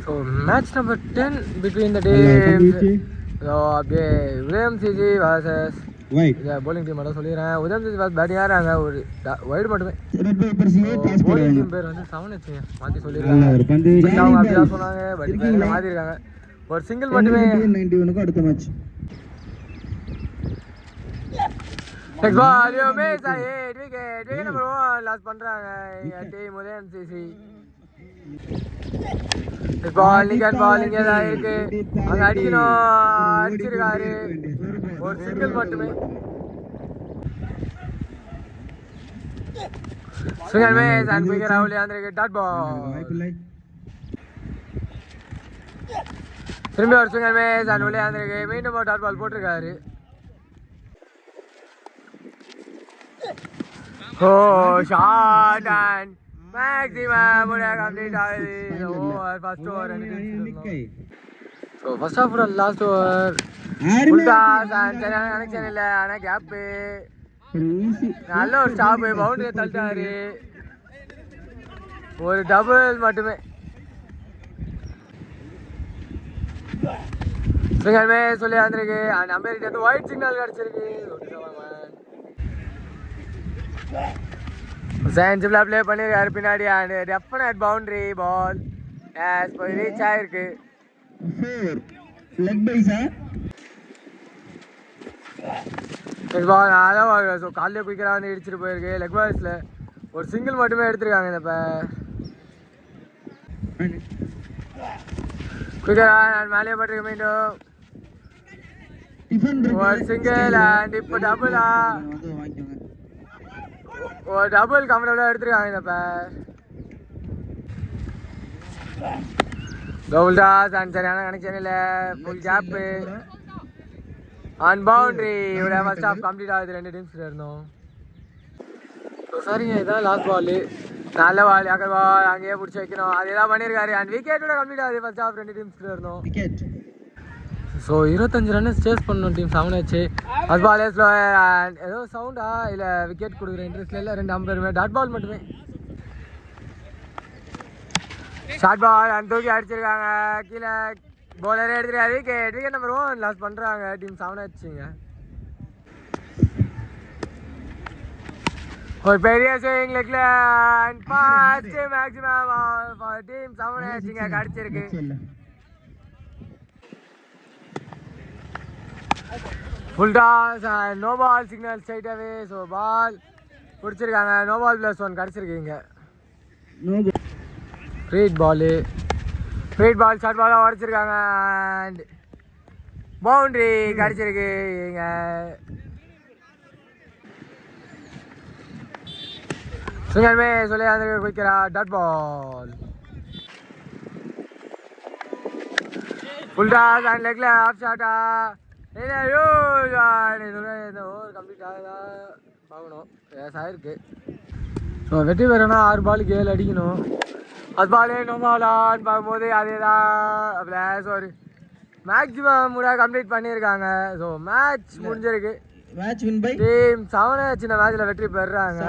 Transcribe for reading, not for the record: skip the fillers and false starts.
So match number 10 between the teams. So அப்படியே உதயம் CC versus bowling team மட்டும் சொல்லிடுறேன். உதயம் சிசி பேட்டிங் ஆடுறாங்க, ஒரு வைடு மட்டுமே. bowling டீம் பேர் வந்து 7 வச்சுங்க மாற்றி சொல்லியிருக்காங்க. அவங்க அப்படிதான் சொன்னாங்க, பட் மாற்றிருக்காங்க. ஒரு சிங்கிள் மட்டுமே. அடுத்த match next ball you miss a hit wicket number 1 loss பண்றாங்க டீம் உதயம் சிசி. பால் நிகன் பாலிங் ஏதாவது இருக்கு, அங்க அடிக்கணும், அடிச்சிருக்காரு, ஒரு சிங்கிள் மட்டுமே. ஸ்விங்கர் மிஸ் அண்ட் பிகர் ராகுல் யாந்திரிக்கு டாட் பால். திரும்பி ஒரு ஸ்விங்கர் மிஸ் அண்ட் உள்ளே யாந்திரிக்கு மீண்டும் ஒரு டாட் பால் போட்டிருக்காரு. Oh, shot and maximum complete over first over and so first half or last over full toss and connection illa ana gap நல்ல ஒரு stop boundary தள்ளிட்டாரு, ஒரு double மட்டுமே. ஸ்விங்கர் சொல்லி வந்திருக்கு அண்ட் அம்பேர்கிட்ட வந்து ஒயிட் சிக்னல் கிடைச்சிருக்கு. சென்சிபிளா play பண்ணிருக்காரு பின்னாடி அண்ட் டெஃபினட் பவுண்டரி பால் எஸ் போய் ரீச் ஆயிருக்கு. பால் அதான் ஸோ காலையில் குயிக்கராக வந்து இடிச்சிட்டு போயிருக்கு. லெக் பாய்ஸில் ஒரு சிங்கிள் மட்டுமே எடுத்திருக்காங்க. இந்த இப்போ குயிக்கரா அண்ட் மேலேயே பட்டிருக்கு, மீண்டும் ஒரு சிங்கிள் அண்ட் இப்போ டபுளா, ஒரு டபுள் கம்ஃபர்டபுளாக எடுத்துருக்காங்க. இந்த பேர் டபுள் டாஸ் அண்ட் சரியான கனெக்ஷன் இல்லை, ஃபுல் கேப்பு அண்ட் பவுண்டரி. இவட ஃபர்ஸ்ட் ஹாஃப் கம்ப்ளீட் ஆகுது, 2 டீம்ஸில் இருந்தோம். ஸோ சரிங்க, இதான் லாஸ்ட் பால். நல்ல பால், அக்கர் பால் அங்கேயே பிடிச்சி வைக்கணும், அதே தான் பண்ணியிருக்காரு அண்ட் விக்கெட்டோட கம்ப்ளீட் ஆகுது. ஃபர்ஸ்ட் ஹாஃப் 2 டீம்ஸில் இருந்தோம். ஸோ 25 ரன்ஸ் சேஸ் பண்ணணும் டீம் 7 வச்சு. அது பால் ஸ்லோ அண்ட் ஏதோ சவுண்டா இல்லை விக்கெட் கொடுக்குற இன்ட்ரெஸ்ட்ல இல்லை, 2 அம்பேருமே டாட் பால் மட்டுமே. ஷார்ட் பால் அண்ட் தூக்கி அடிச்சிருக்காங்க கீழே, பவுலரே எடுத்துருக்காரு. விக்கெட் நம்பர் 1 லாஸ் பண்ணுறாங்க டீம் 7 வச்சுங்க. ஒரு பெரிய ஸ்விங் லெக்ல அண்ட் ஃபாஸ்ட் மேக்ஸிமம் டீம் 7 வச்சுங்க கிடச்சிருக்கு. Full toss and no ball signal straight away. So ball பிடிச்சிருக்காங்க, நோ பால் +1 கிடச்சிருக்கீங்க. ஃப்ரீட் பால் ஷார்ட் பாலாக உடச்சிருக்காங்க அண்ட் பவுண்ட்ரி கிடச்சிருக்கு. இங்கே சுங்கர்மே சொல்லி வந்து குயிக்கிறா dot ball. Full toss and லெக்ல ஆஃப் ஷாட்டா ஓவர் கம்ப்ளீட் ஆகுதா பார்க்கணும். ஆயிருக்கு. ஸோ வெற்றி பெறனா 6 பாலுக்கு 7 அடிக்கணும். அது பாலே நோ பாலான்னு பார்க்கும்போது அதே தான் ஒரு மேக்ஸிமம் கூட கம்ப்ளீட் பண்ணியிருக்காங்க. ஸோ மேட்ச் முடிஞ்சிருக்கு. டீம் 7 சின்ன மேட்ச்சில் வெற்றி பெறுறாங்க.